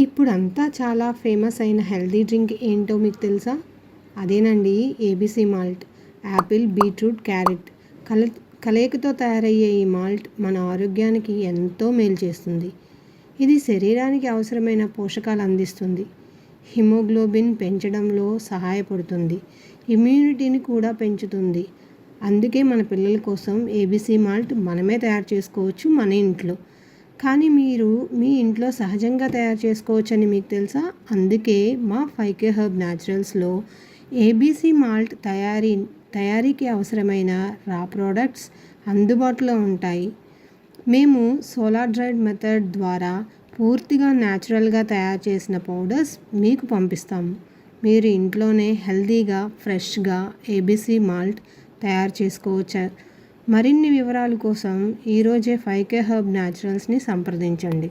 ఇప్పుడంతా చాలా ఫేమస్ అయిన హెల్తీ డ్రింక్ ఏంటో మీకు తెలుసా? అదేనండి ABC malt. Apple, beetroot, carrot కల కలయికతో తయారయ్యే ఈ మాల్ట్ మన ఆరోగ్యానికి ఎంతో మేలు చేస్తుంది. ఇది శరీరానికి అవసరమైన పోషకాలు అందిస్తుంది, హిమోగ్లోబిన్ పెంచడంలో సహాయపడుతుంది, ఇమ్యూనిటీని కూడా పెంచుతుంది. అందుకే మన పిల్లల కోసం ఏబీసీ మాల్ట్ మనమే తయారు చేసుకోవచ్చు మన ఇంట్లో. కానీ మీరు మీ ఇంట్లో సహజంగా తయారు చేసుకోవచ్చని మీకు తెలుసా? అందుకే మా 5K హెర్బ్ న్యాచురల్స్లో ఏబీసీ మాల్ట్ తయారీకి అవసరమైన రా ప్రోడక్ట్స్ అందుబాటులో ఉంటాయి. మేము సోలార్ డ్రైడ్ మెథడ్ ద్వారా పూర్తిగా న్యాచురల్గా తయారు చేసిన పౌడర్స్ మీకు పంపిస్తాము. మీరు ఇంట్లోనే హెల్తీగా, ఫ్రెష్గా ఏబీసీ మాల్ట్ తయారు చేసుకోవచ్చు. మరిన్ని వివరాల కోసం ఈరోజే 5K హెర్బ్ న్యాచురల్స్ని సంప్రదించండి.